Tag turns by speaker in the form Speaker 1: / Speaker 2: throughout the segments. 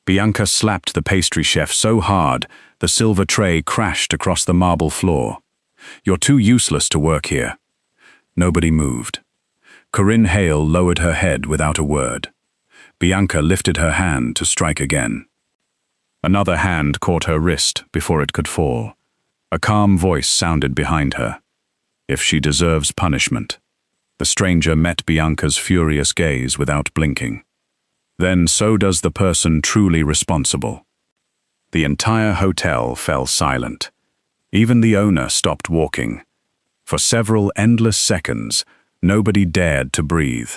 Speaker 1: Bianca slapped the pastry chef so hard, the silver tray crashed across the marble floor. "You're too useless to work here." Nobody moved. Corinne Hale lowered her head without a word. Bianca lifted her hand to strike again. Another hand caught her wrist before it could fall. A calm voice sounded behind her. "If she deserves punishment." The stranger met Bianca's furious gaze without blinking. "Then so does the person truly responsible." The entire hotel fell silent. Even the owner stopped walking. For several endless seconds, nobody dared to breathe.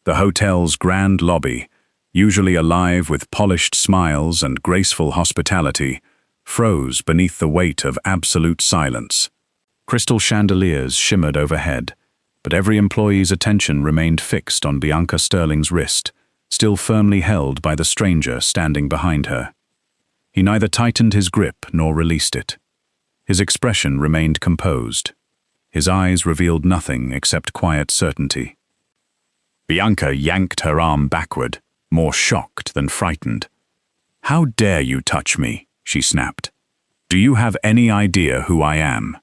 Speaker 1: The hotel's grand lobby, usually alive with polished smiles and graceful hospitality, froze beneath the weight of absolute silence. Crystal chandeliers shimmered overhead, but every employee's attention remained fixed on Bianca Sterling's wrist, still firmly held by the stranger standing behind her. He neither tightened his grip nor released it. His expression remained composed. His eyes revealed nothing except quiet certainty. Bianca yanked her arm backward, more shocked than frightened. "How dare you touch me?" she snapped. "Do you have any idea who I am?"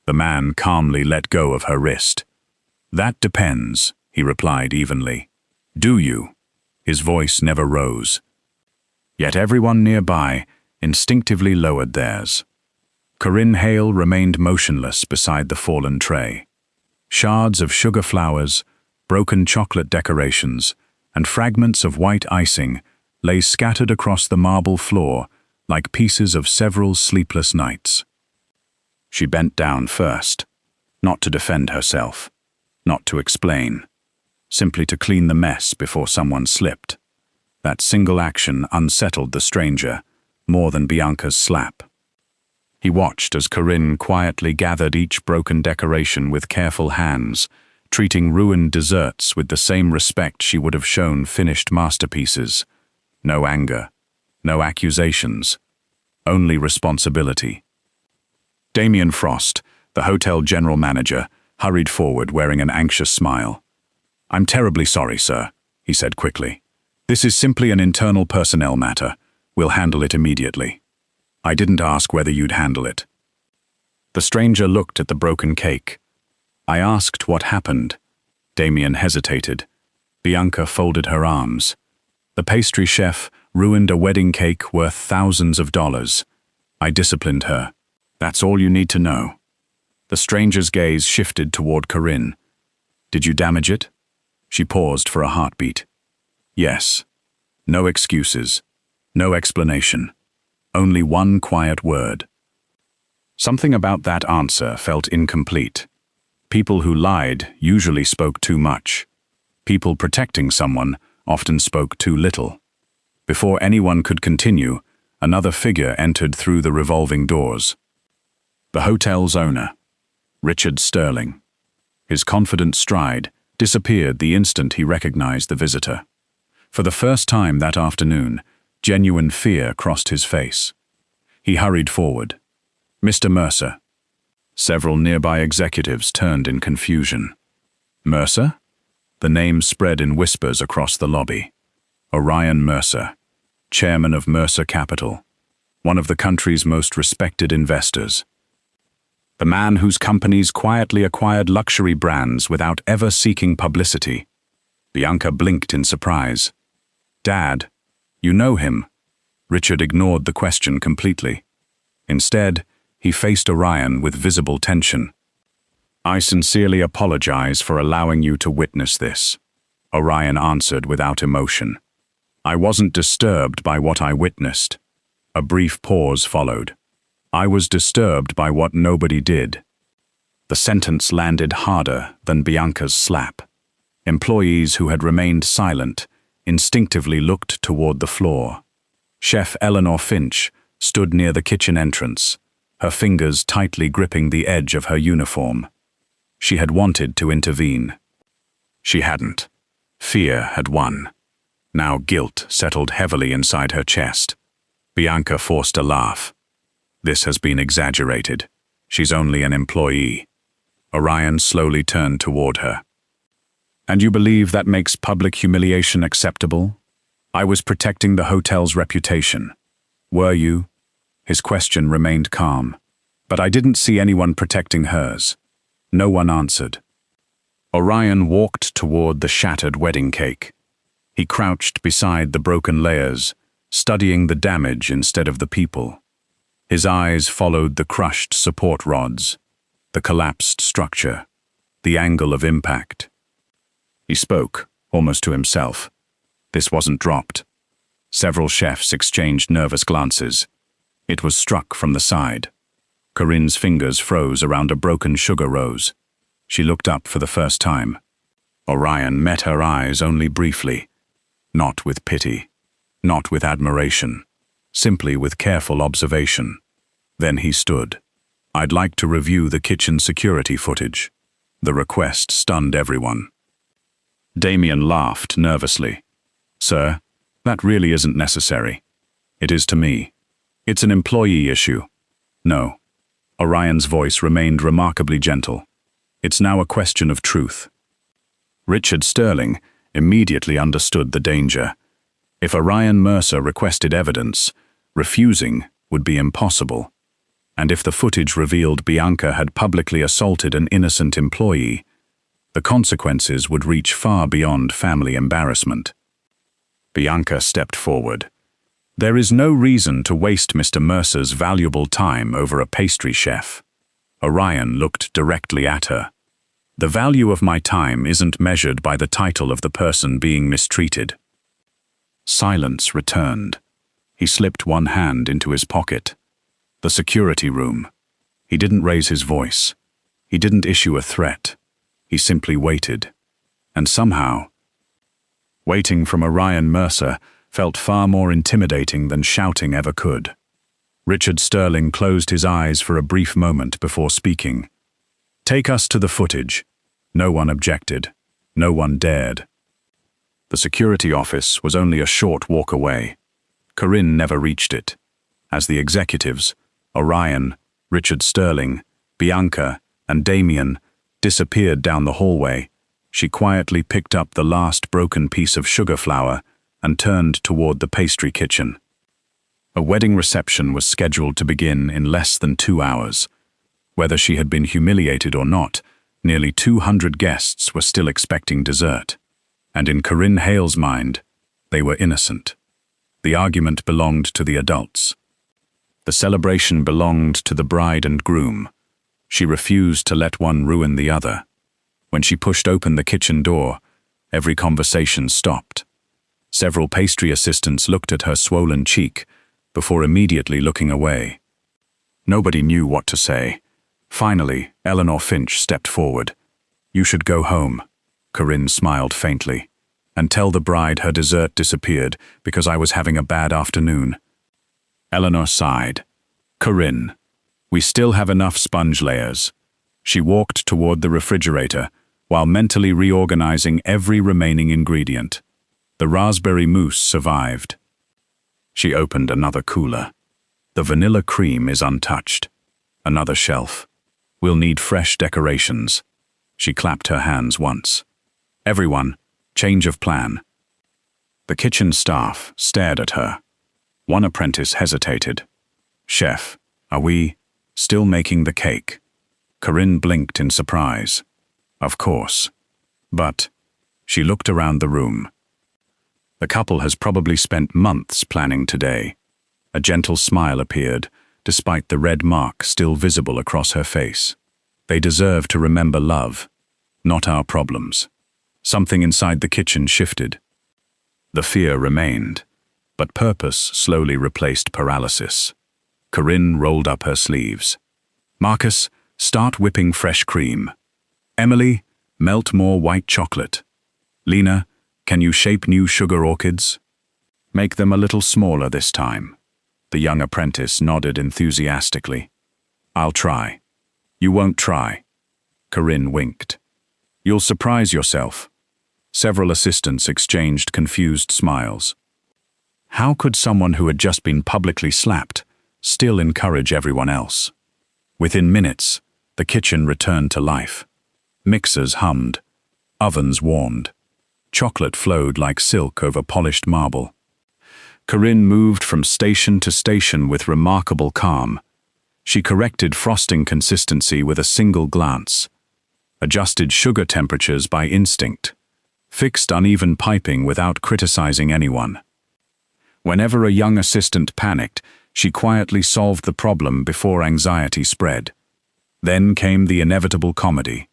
Speaker 1: The man calmly let go of her wrist. "That depends," he replied evenly. "Do you?" His voice never rose. Yet everyone nearby instinctively lowered theirs. Corinne Hale remained motionless beside the fallen tray. Shards of sugar flowers, broken chocolate decorations, and fragments of white icing lay scattered across the marble floor like pieces of several sleepless nights. She bent down first, not to defend herself, not to explain, simply to clean the mess before someone slipped. That single action unsettled the stranger more than Bianca's slap. He watched as Corinne quietly gathered each broken decoration with careful hands, treating ruined desserts with the same respect she would have shown finished masterpieces. No anger, no accusations, only responsibility. Damien Frost, the hotel general manager, hurried forward wearing an anxious smile. "I'm terribly sorry, sir," he said quickly. "This is simply an internal personnel matter. We'll handle it immediately." "I didn't ask whether you'd handle it." The stranger looked at the broken cake. "I asked what happened." Damien hesitated. Bianca folded her arms. "The pastry chef ruined a wedding cake worth thousands of dollars. I disciplined her. That's all you need to know." The stranger's gaze shifted toward Corinne. "Did you damage it?" She paused for a heartbeat. "Yes." No excuses. No explanation. Only one quiet word. Something about that answer felt incomplete. People who lied usually spoke too much. People protecting someone often spoke too little. Before anyone could continue, another figure entered through the revolving doors. The hotel's owner, Richard Sterling. His confident stride disappeared the instant he recognized the visitor. For the first time that afternoon, genuine fear crossed his face. He hurried forward. "Mr. Mercer." Several nearby executives turned in confusion. "Mercer?" The name spread in whispers across the lobby. Orion Mercer, chairman of Mercer Capital, one of the country's most respected investors. The man whose companies quietly acquired luxury brands without ever seeking publicity. Bianca blinked in surprise. "Dad, you know him." Richard ignored the question completely. Instead, he faced Orion with visible tension. "I sincerely apologize for allowing you to witness this," Orion answered without emotion. "I wasn't disturbed by what I witnessed." A brief pause followed. "I was disturbed by what nobody did." The sentence landed harder than Bianca's slap. Employees who had remained silent instinctively looked toward the floor. Chef Eleanor Finch stood near the kitchen entrance, her fingers tightly gripping the edge of her uniform. She had wanted to intervene. She hadn't. Fear had won. Now guilt settled heavily inside her chest. Bianca forced a laugh. "This has been exaggerated. She's only an employee." Orion slowly turned toward her. "And you believe that makes public humiliation acceptable?" I was protecting the hotel's reputation. Were you? His question remained calm, but I didn't see anyone protecting hers. No one answered. Orion walked toward the shattered wedding cake. He crouched beside the broken layers, studying the damage instead of the people. His eyes followed the crushed support rods, the collapsed structure, the angle of impact. He spoke, almost to himself. This wasn't dropped. Several chefs exchanged nervous glances. It was struck from the side. Corinne's fingers froze around a broken sugar rose. She looked up for the first time. Orion met her eyes only briefly. Not with pity, not with admiration, simply with careful observation. Then he stood. I'd like to review the kitchen security footage. The request stunned everyone. Damien laughed nervously. Sir, that really isn't necessary. It is to me. It's an employee issue. No. Orion's voice remained remarkably gentle. It's now a question of truth. Richard Sterling immediately understood the danger. If Orion Mercer requested evidence, refusing would be impossible. And if the footage revealed Bianca had publicly assaulted an innocent employee, the consequences would reach far beyond family embarrassment. Bianca stepped forward. There is no reason to waste Mr. Mercer's valuable time over a pastry chef. Orion looked directly at her. The value of my time isn't measured by the title of the person being mistreated. Silence returned. He slipped one hand into his pocket. The security room. He didn't raise his voice. He didn't issue a threat. He simply waited. And somehow, waiting from Orion Mercer felt far more intimidating than shouting ever could. Richard Sterling closed his eyes for a brief moment before speaking. Take us to the footage. No one objected. No one dared. The security office was only a short walk away. Corinne never reached it. As the executives, Orion, Richard Sterling, Bianca, and Damien disappeared down the hallway, she quietly picked up the last broken piece of sugar flour and turned toward the pastry kitchen. A wedding reception was scheduled to begin in less than 2 hours. Whether she had been humiliated or not, nearly 200 guests were still expecting dessert. And in Corinne Hale's mind, they were innocent. The argument belonged to the adults. The celebration belonged to the bride and groom. She refused to let one ruin the other. When she pushed open the kitchen door, every conversation stopped. Several pastry assistants looked at her swollen cheek before immediately looking away. Nobody knew what to say. Finally, Eleanor Finch stepped forward. You should go home. Corinne smiled faintly. And tell the bride her dessert disappeared because I was having a bad afternoon. Eleanor sighed. Corinne, we still have enough sponge layers. She walked toward the refrigerator while mentally reorganizing every remaining ingredient. The raspberry mousse survived. She opened another cooler. The vanilla cream is untouched. Another shelf. We'll need fresh decorations. She clapped her hands once. Everyone, change of plan. The kitchen staff stared at her. One apprentice hesitated. Chef, are we still making the cake? Corinne blinked in surprise. Of course. But she looked around the room. The couple has probably spent months planning today. A gentle smile appeared, despite the red mark still visible across her face. They deserve to remember love, not our problems. Something inside the kitchen shifted. The fear remained, but purpose slowly replaced paralysis. Corinne rolled up her sleeves. Marcus, start whipping fresh cream. Emily, melt more white chocolate. Lena, can you shape new sugar orchids? Make them a little smaller this time. The young apprentice nodded enthusiastically. I'll try. You won't try. Corinne winked. You'll surprise yourself. Several assistants exchanged confused smiles. How could someone who had just been publicly slapped still encourage everyone else? Within minutes, the kitchen returned to life. Mixers hummed. Ovens warmed. Chocolate flowed like silk over polished marble. Corinne moved from station to station with remarkable calm. She corrected frosting consistency with a single glance, adjusted sugar temperatures by instinct, fixed uneven piping without criticizing anyone. Whenever a young assistant panicked, she quietly solved the problem before anxiety spread. Then came the inevitable comedy.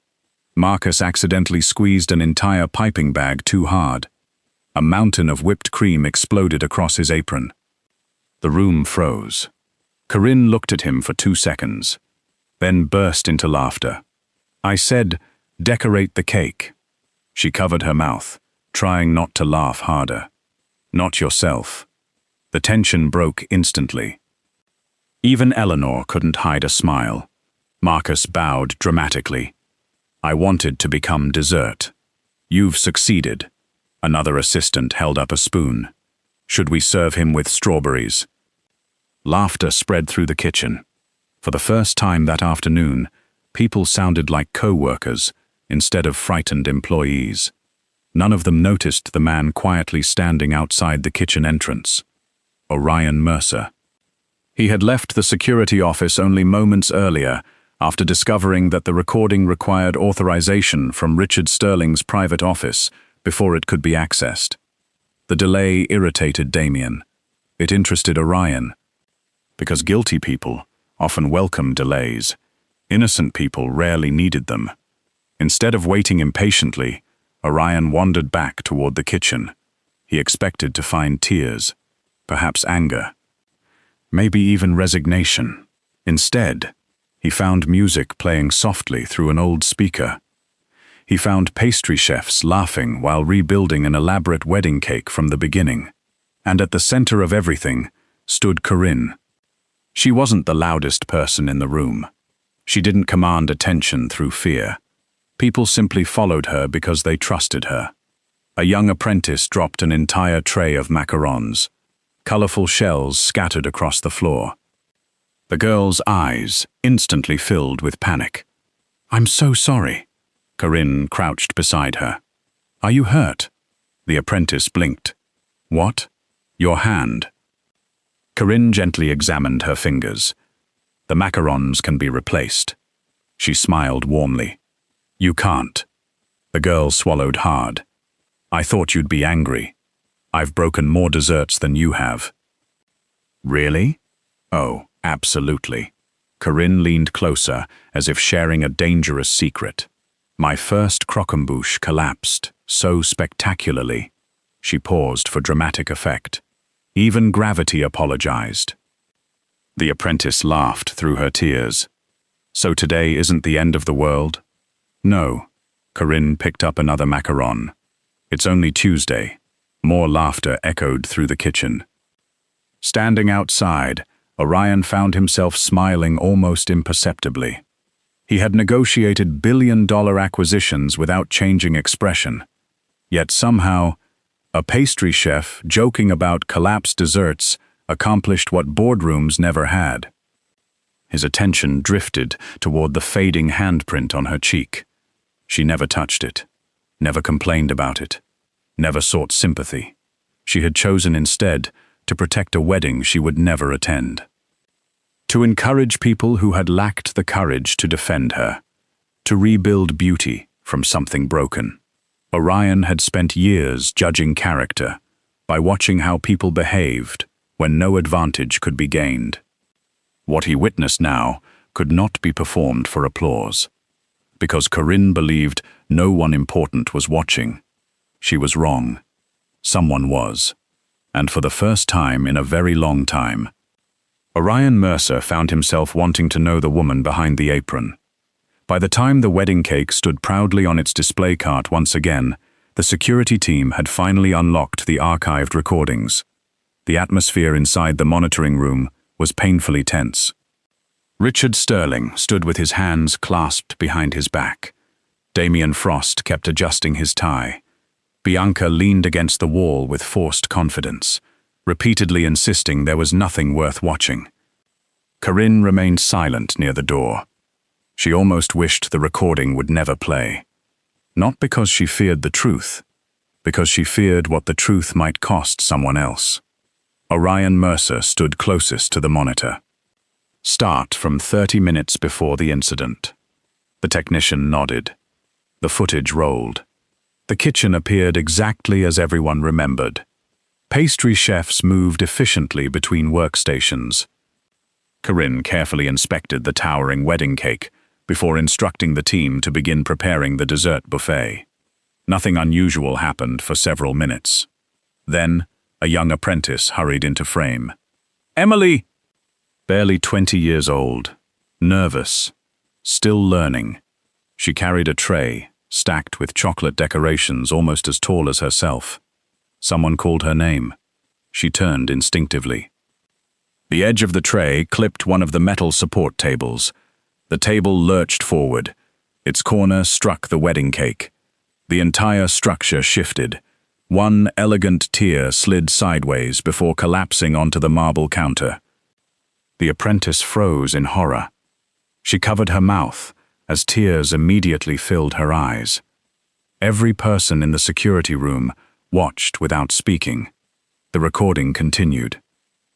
Speaker 1: Marcus accidentally squeezed an entire piping bag too hard. A mountain of whipped cream exploded across his apron. The room froze. Corinne looked at him for 2 seconds, then burst into laughter. "I said, decorate the cake." She covered her mouth, trying not to laugh harder. "Not yourself." The tension broke instantly. Even Eleanor couldn't hide a smile. Marcus bowed dramatically. "I wanted to become dessert. You've succeeded." Another assistant held up a spoon. "Should we serve him with strawberries?" Laughter spread through the kitchen. For the first time that afternoon, people sounded like co-workers instead of frightened employees. None of them noticed the man quietly standing outside the kitchen entrance. Orion Mercer. He had left the security office only moments earlier, after discovering that the recording required authorization from Richard Sterling's private office before it could be accessed. The delay irritated Damien. It interested Orion. Because guilty people often welcome delays, innocent people rarely needed them. Instead of waiting impatiently, Orion wandered back toward the kitchen. He expected to find tears, perhaps anger, maybe even resignation. Instead, he found music playing softly through an old speaker. He found pastry chefs laughing while rebuilding an elaborate wedding cake from the beginning. And at the center of everything stood Corinne. She wasn't the loudest person in the room. She didn't command attention through fear. People simply followed her because they trusted her. A young apprentice dropped an entire tray of macarons. Colorful shells scattered across the floor. The girl's eyes instantly filled with panic. "I'm so sorry." Corinne crouched beside her. "Are you hurt?" The apprentice blinked. "What?" "Your hand." Corinne gently examined her fingers. "The macarons can be replaced." She smiled warmly. "You can't." The girl swallowed hard. "I thought you'd be angry. I've broken more desserts than you have." "Really?" "Oh, absolutely." Corinne leaned closer, as if sharing a dangerous secret. "My first croquembouche collapsed so spectacularly." She paused for dramatic effect. "Even gravity apologized." The apprentice laughed through her tears. "So today isn't the end of the world?" "No." Corinne picked up another macaron. "It's only Tuesday." More laughter echoed through the kitchen. Standing outside, Orion found himself smiling almost imperceptibly. He had negotiated billion-dollar acquisitions without changing expression. Yet somehow, a pastry chef joking about collapsed desserts accomplished what boardrooms never had. His attention drifted toward the fading handprint on her cheek. She never touched it, never complained about it, never sought sympathy. She had chosen instead to protect a wedding she would never attend. To encourage people who had lacked the courage to defend her. To rebuild beauty from something broken. Orion had spent years judging character by watching how people behaved when no advantage could be gained. What he witnessed now could not be performed for applause. Because Corinne believed no one important was watching. She was wrong. Someone was. And for the first time in a very long time, Orion Mercer found himself wanting to know the woman behind the apron. By the time the wedding cake stood proudly on its display cart once again, the security team had finally unlocked the archived recordings. The atmosphere inside the monitoring room was painfully tense. Richard Sterling stood with his hands clasped behind his back. Damien Frost kept adjusting his tie. Bianca leaned against the wall with forced confidence, repeatedly insisting there was nothing worth watching. Corinne remained silent near the door. She almost wished the recording would never play. Not because she feared the truth, because she feared what the truth might cost someone else. Orion Mercer stood closest to the monitor. Start from 30 minutes before the incident. The technician nodded. The footage rolled. The kitchen appeared exactly as everyone remembered. Pastry chefs moved efficiently between workstations. Corinne carefully inspected the towering wedding cake before instructing the team to begin preparing the dessert buffet. Nothing unusual happened for several minutes. Then, a young apprentice hurried into frame. "Emily!" Barely 20 years old, nervous, still learning. She carried a tray, stacked with chocolate decorations almost as tall as herself. Someone called her name. She turned instinctively. The edge of the tray clipped one of the metal support tables. The table lurched forward. Its corner struck the wedding cake. The entire structure shifted. One elegant tier slid sideways before collapsing onto the marble counter. The apprentice froze in horror. She covered her mouth as tears immediately filled her eyes. Every person in the security room watched without speaking. The recording continued.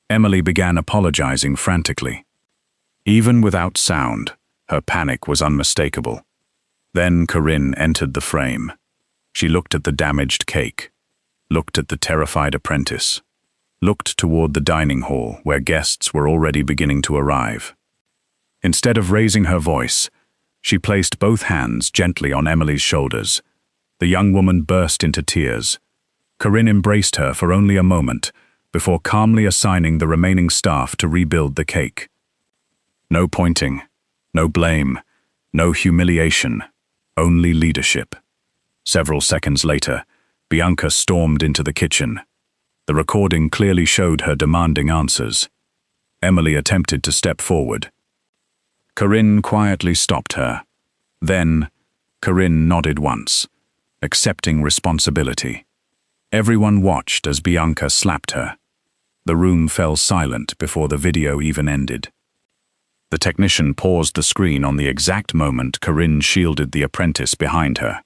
Speaker 1: Emily began apologizing frantically. Even without sound, her panic was unmistakable. Then Corinne entered the frame. She looked at the damaged cake, looked at the terrified apprentice, looked toward the dining hall where guests were already beginning to arrive. Instead of raising her voice, she placed both hands gently on Emily's shoulders. The young woman burst into tears. Corinne embraced her for only a moment before calmly assigning the remaining staff to rebuild the cake. No pointing, no blame, no humiliation, only leadership. Several seconds later, Bianca stormed into the kitchen. The recording clearly showed her demanding answers. Emily attempted to step forward. Corinne quietly stopped her. Then, Corinne nodded once, accepting responsibility. Everyone watched as Bianca slapped her. The room fell silent before the video even ended. The technician paused the screen on the exact moment Corinne shielded the apprentice behind her.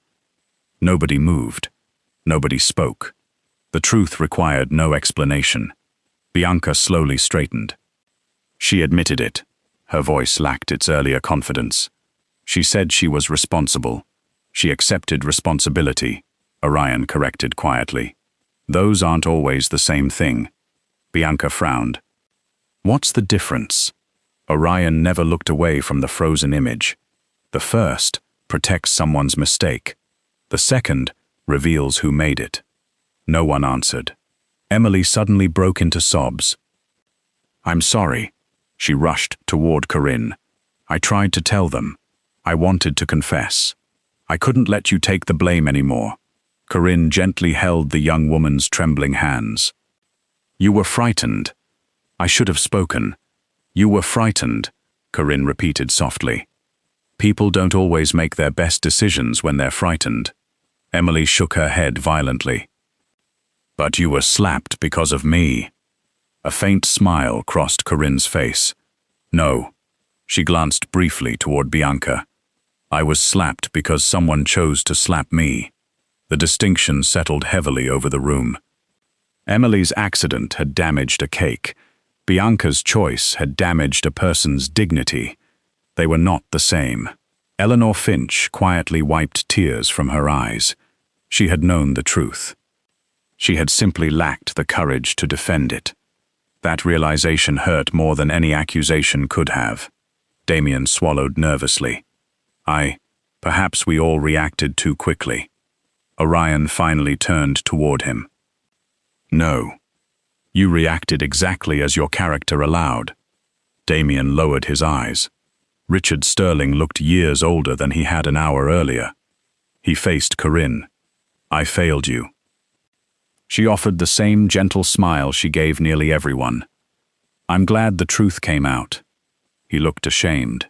Speaker 1: Nobody moved. Nobody spoke. The truth required no explanation. Bianca slowly straightened. She admitted it. Her voice lacked its earlier confidence. She said she was responsible. She accepted responsibility, Orion corrected quietly. Those aren't always the same thing. Bianca frowned. What's the difference? Orion never looked away from the frozen image. The first protects someone's mistake. The second reveals who made it. No one answered. Emily suddenly broke into sobs. "I'm sorry." She rushed toward Corinne. "I tried to tell them. I wanted to confess. I couldn't let you take the blame anymore." Corinne gently held the young woman's trembling hands. "You were frightened. I should have spoken. You were frightened," Corinne repeated softly. "People don't always make their best decisions when they're frightened." Emily shook her head violently. "But you were slapped because of me." A faint smile crossed Corinne's face. "No." She glanced briefly toward Bianca. "I was slapped because someone chose to slap me." The distinction settled heavily over the room. Emily's accident had damaged a cake. Bianca's choice had damaged a person's dignity. They were not the same. Eleanor Finch quietly wiped tears from her eyes. She had known the truth. She had simply lacked the courage to defend it. That realization hurt more than any accusation could have. Damien swallowed nervously. Perhaps we all reacted too quickly." Orion finally turned toward him. "No. You reacted exactly as your character allowed." Damien lowered his eyes. Richard Sterling looked years older than he had an hour earlier. He faced Corinne. "I failed you." She offered the same gentle smile she gave nearly everyone. "I'm glad the truth came out." He looked ashamed.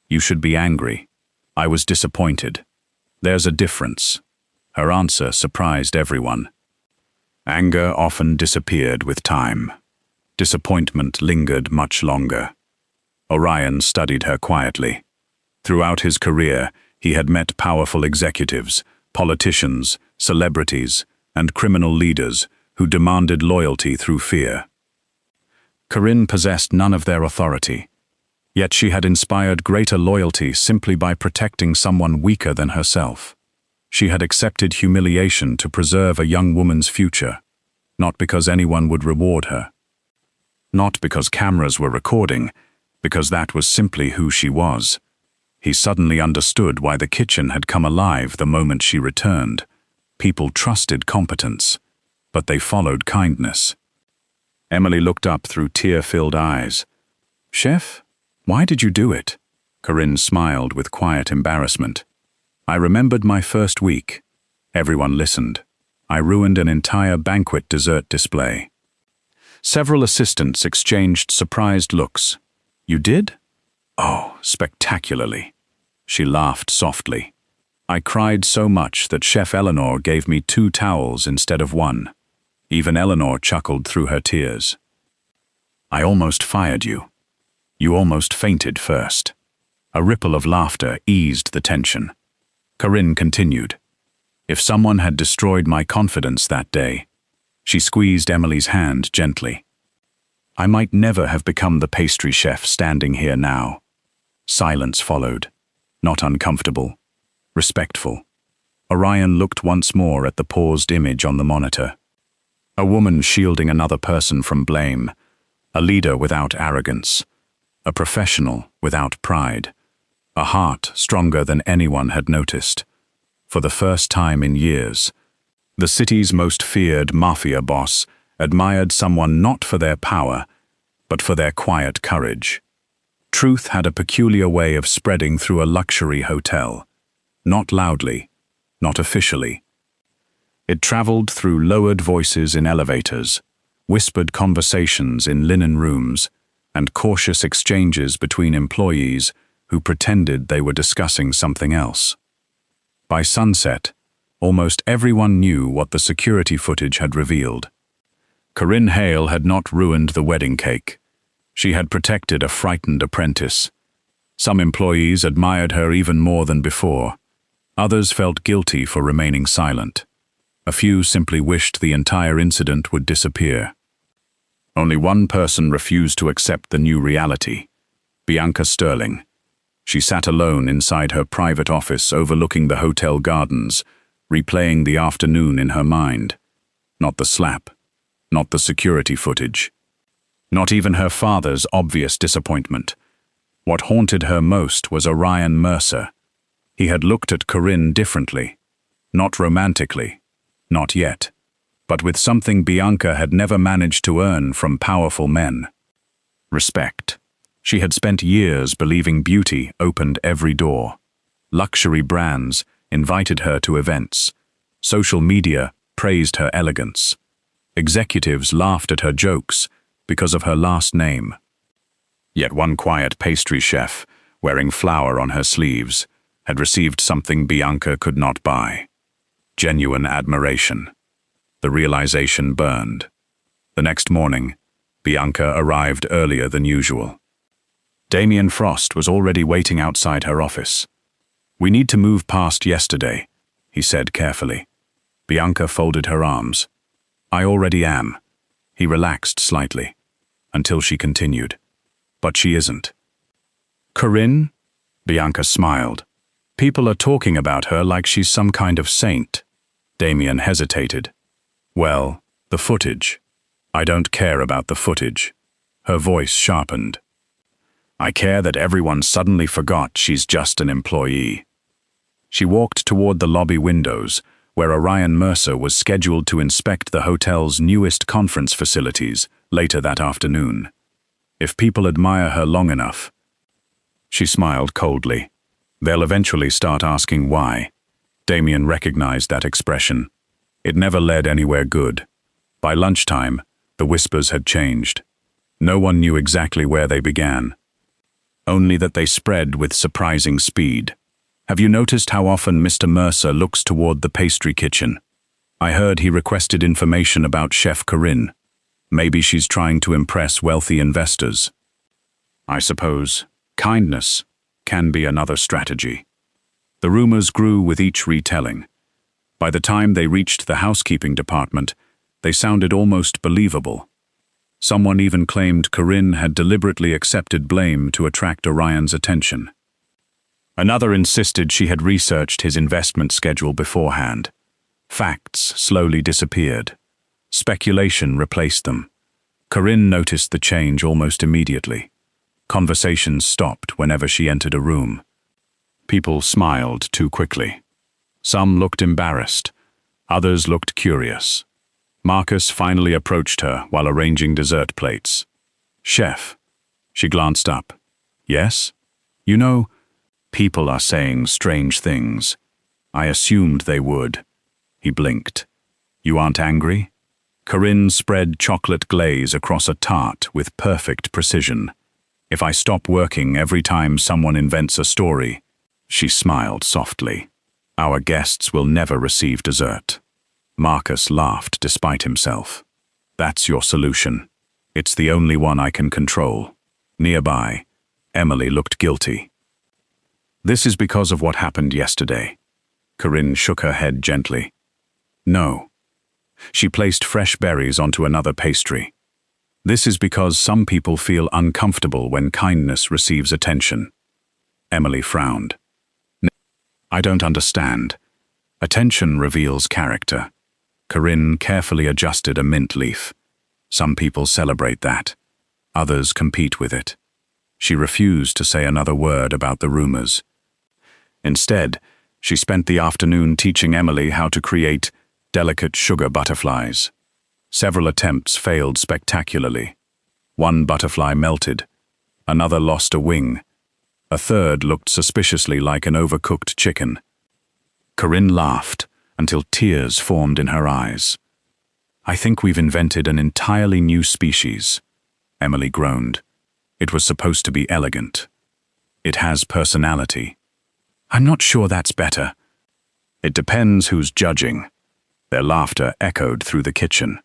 Speaker 1: "You should be angry. I was disappointed. There's a difference." Her answer surprised everyone. Anger often disappeared with time. Disappointment lingered much longer. Orion studied her quietly. Throughout his career, he had met powerful executives, politicians, celebrities, and criminal leaders who demanded loyalty through fear. Corinne possessed none of their authority, yet she had inspired greater loyalty simply by protecting someone weaker than herself. She had accepted humiliation to preserve a young woman's future, not because anyone would reward her. Not because cameras were recording, because that was simply who she was. He suddenly understood why the kitchen had come alive the moment she returned. People trusted competence, but they followed kindness. Emily looked up through tear-filled eyes. "Chef, why did you do it?" Corinne smiled with quiet embarrassment. "I remembered my first week. Everyone listened. I ruined an entire banquet dessert display." Several assistants exchanged surprised looks. "You did?" "Oh, spectacularly." She laughed softly. "I cried so much that Chef Eleanor gave me 2 towels instead of 1. Even Eleanor chuckled through her tears. "I almost fired you. You almost fainted first." A ripple of laughter eased the tension. Corinne continued. "If someone had destroyed my confidence that day," she squeezed Emily's hand gently, "I might never have become the pastry chef standing here now." Silence followed, not uncomfortable, respectful. Orion looked once more at the paused image on the monitor. A woman shielding another person from blame, a leader without arrogance, a professional without pride, a heart stronger than anyone had noticed. For the first time in years, the city's most feared mafia boss admired someone not for their power, but for their quiet courage. Truth had a peculiar way of spreading through a luxury hotel, not loudly, not officially. It traveled through lowered voices in elevators, whispered conversations in linen rooms, and cautious exchanges between employees who pretended they were discussing something else. By sunset, almost everyone knew what the security footage had revealed. Corinne Hale had not ruined the wedding cake. She had protected a frightened apprentice. Some employees admired her even more than before. Others felt guilty for remaining silent. A few simply wished the entire incident would disappear. Only one person refused to accept the new reality: Bianca Sterling. She sat alone inside her private office overlooking the hotel gardens, replaying the afternoon in her mind. Not the slap, not the security footage, not even her father's obvious disappointment. What haunted her most was Orion Mercer. He had looked at Corinne differently, not romantically, not yet, but with something Bianca had never managed to earn from powerful men: respect. She had spent years believing beauty opened every door. Luxury brands invited her to events. Social media praised her elegance. Executives laughed at her jokes because of her last name. Yet one quiet pastry chef, wearing flour on her sleeves, had received something Bianca could not buy: genuine admiration. The realization burned. The next morning, Bianca arrived earlier than usual. Damien Frost was already waiting outside her office. "We need to move past yesterday," he said carefully. Bianca folded her arms. "I already am." He relaxed slightly, until she continued. "But she isn't." "Corinne?" Bianca smiled. "People are talking about her like she's some kind of saint." Damien hesitated. "Well, the footage." "I don't care about the footage." Her voice sharpened. "I care that everyone suddenly forgot she's just an employee." She walked toward the lobby windows, where Orion Mercer was scheduled to inspect the hotel's newest conference facilities later that afternoon. If people admire her long enough, she smiled coldly, they'll eventually start asking why. Damien recognized that expression. It never led anywhere good. By lunchtime, the whispers had changed. No one knew exactly where they began, only that they spread with surprising speed. "Have you noticed how often Mr. Mercer looks toward the pastry kitchen? I heard he requested information about Chef Corinne. Maybe she's trying to impress wealthy investors." "I suppose kindness can be another strategy." The rumors grew with each retelling. By the time they reached the housekeeping department, they sounded almost believable. Someone even claimed Corinne had deliberately accepted blame to attract Orion's attention. Another insisted she had researched his investment schedule beforehand. Facts slowly disappeared. Speculation replaced them. Corinne noticed the change almost immediately. Conversations stopped whenever she entered a room. People smiled too quickly. Some looked embarrassed. Others looked curious. Marcus finally approached her while arranging dessert plates. "Chef." She glanced up. "Yes? You know, people are saying strange things. I assumed they would." He blinked. "You aren't angry?" Corinne spread chocolate glaze across a tart with perfect precision. "If I stop working every time someone invents a story," she smiled softly, "our guests will never receive dessert." Marcus laughed despite himself. "That's your solution. It's the only one I can control." Nearby, Emily looked guilty. "This is because of what happened yesterday." Corinne shook her head gently. "No." She placed fresh berries onto another pastry. "This is because some people feel uncomfortable when kindness receives attention." Emily frowned. "I don't understand. Attention reveals character." Corinne carefully adjusted a mint leaf. "Some people celebrate that. Others compete with it." She refused to say another word about the rumors. Instead, she spent the afternoon teaching Emily how to create delicate sugar butterflies. Several attempts failed spectacularly. One butterfly melted. Another lost a wing. A third looked suspiciously like an overcooked chicken. Corinne laughed until tears formed in her eyes. "I think we've invented an entirely new species." Emily groaned. "It was supposed to be elegant. It has personality." "I'm not sure that's better." "It depends who's judging." Their laughter echoed through the kitchen.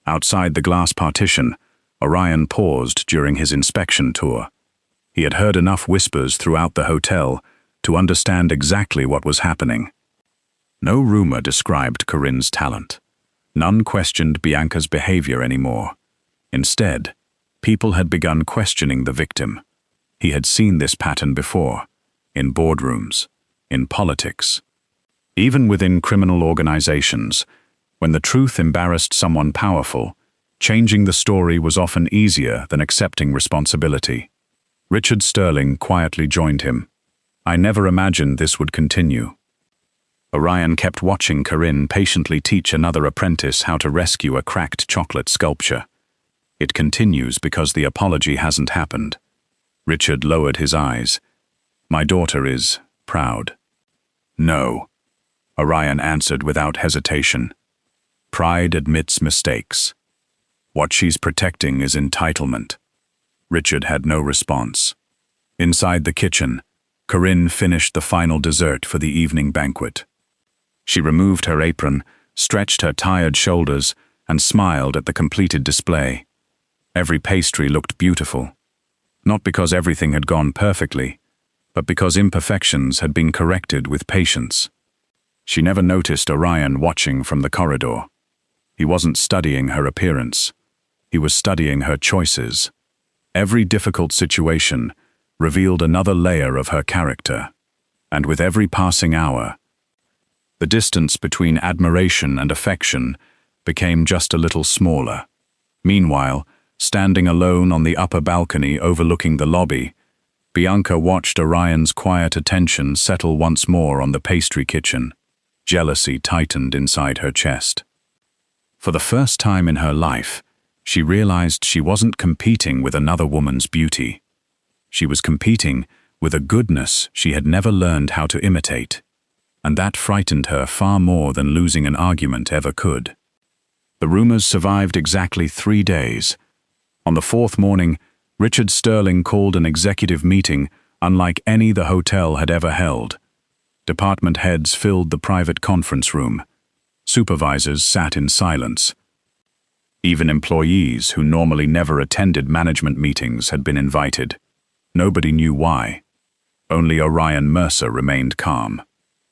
Speaker 1: Outside the glass partition, Orion paused during his inspection tour. He had heard enough whispers throughout the hotel to understand exactly what was happening. No rumor described Corinne's talent. None questioned Bianca's behavior anymore. Instead, people had begun questioning the victim. He had seen this pattern before, in boardrooms, in politics. Even within criminal organizations, when the truth embarrassed someone powerful, changing the story was often easier than accepting responsibility. Richard Sterling quietly joined him. "I never imagined this would continue." Orion kept watching Corinne patiently teach another apprentice how to rescue a cracked chocolate sculpture. "It continues because the apology hasn't happened." Richard lowered his eyes. "My daughter is proud." "No," Orion answered without hesitation. "Pride admits mistakes. What she's protecting is entitlement." Richard had no response. Inside the kitchen, Corinne finished the final dessert for the evening banquet. She removed her apron, stretched her tired shoulders, and smiled at the completed display. Every pastry looked beautiful. Not because everything had gone perfectly, but because imperfections had been corrected with patience. She never noticed Orion watching from the corridor. He wasn't studying her appearance. He was studying her choices. Every difficult situation revealed another layer of her character. And with every passing hour, the distance between admiration and affection became just a little smaller. Meanwhile, standing alone on the upper balcony overlooking the lobby, Bianca watched Orion's quiet attention settle once more on the pastry kitchen. Jealousy tightened inside her chest. For the first time in her life, she realized she wasn't competing with another woman's beauty. She was competing with a goodness she had never learned how to imitate. And that frightened her far more than losing an argument ever could. The rumors survived exactly 3 days. On the 4th morning, Richard Sterling called an executive meeting unlike any the hotel had ever held. Department heads filled the private conference room. Supervisors sat in silence. Even employees who normally never attended management meetings had been invited. Nobody knew why. Only Orion Mercer remained calm.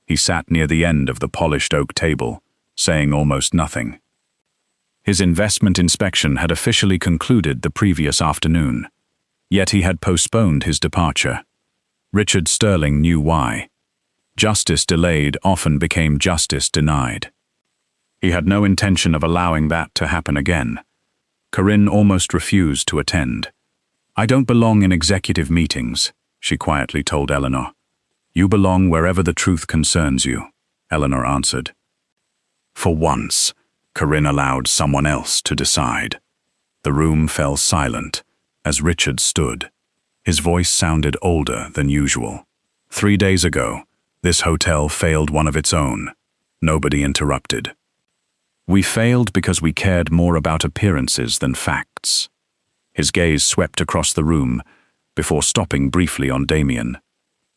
Speaker 1: He sat near the end of the polished oak table, saying almost nothing. His investment inspection had officially concluded the previous afternoon, yet he had postponed his departure. Richard Sterling knew why. Justice delayed often became justice denied. He had no intention of allowing that to happen again. Corinne almost refused to attend. "I don't belong in executive meetings," she quietly told Eleanor. "You belong wherever the truth concerns you," Eleanor answered. For once, Corinne allowed someone else to decide. The room fell silent as Richard stood. His voice sounded older than usual. 3 days ago, this hotel failed one of its own. Nobody interrupted. "We failed because we cared more about appearances than facts." His gaze swept across the room before stopping briefly on Damien.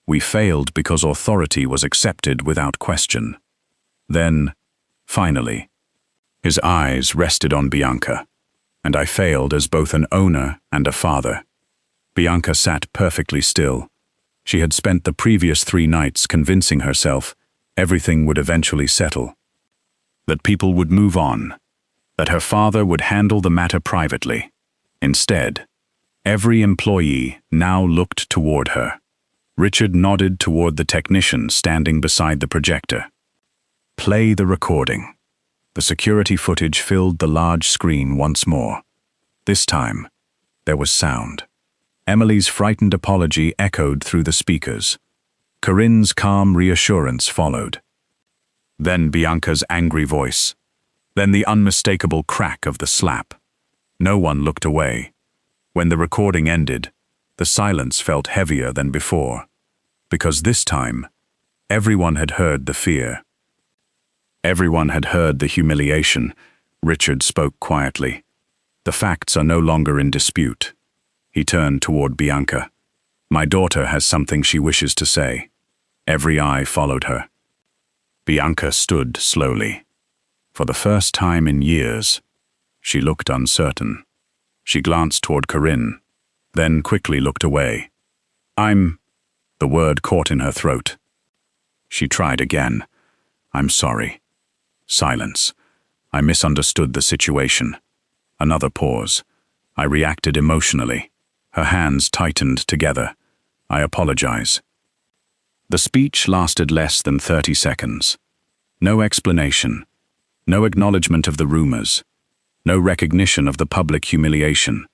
Speaker 1: "We failed because authority was accepted without question." Then, finally, his eyes rested on Bianca. "And I failed as both an owner and a father." Bianca sat perfectly still. She had spent the previous 3 nights convincing herself everything would eventually settle, that people would move on, that her father would handle the matter privately. Instead, every employee now looked toward her. Richard nodded toward the technician standing beside the projector. "Play the recording." The security footage filled the large screen once more. This time, there was sound. Emily's frightened apology echoed through the speakers. Corinne's calm reassurance followed. Then Bianca's angry voice. Then the unmistakable crack of the slap. No one looked away. When the recording ended, the silence felt heavier than before, because this time, everyone had heard the fear. Everyone had heard the humiliation. Richard spoke quietly. "The facts are no longer in dispute." He turned toward Bianca. "My daughter has something she wishes to say." Every eye followed her. Bianca stood slowly. For the first time in years, she looked uncertain. She glanced toward Corinne, then quickly looked away. The word caught in her throat. She tried again. "I'm sorry." Silence. "I misunderstood the situation." Another pause. "I reacted emotionally." Her hands tightened together. "I apologize." The speech lasted less than 30 seconds. No explanation. No acknowledgement of the rumors. No recognition of the public humiliation.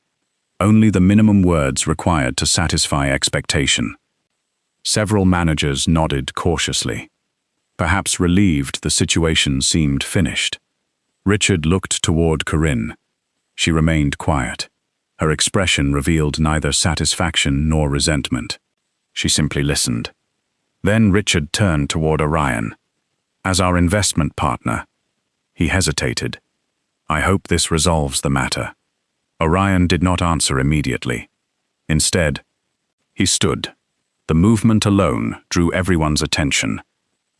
Speaker 1: Only the minimum words required to satisfy expectation. Several managers nodded cautiously. Perhaps relieved the situation seemed finished. Richard looked toward Corinne. She remained quiet. Her expression revealed neither satisfaction nor resentment. She simply listened. Then Richard turned toward Orion. "As our investment partner," he hesitated, "I hope this resolves the matter." Orion did not answer immediately. Instead, he stood. The movement alone drew everyone's attention.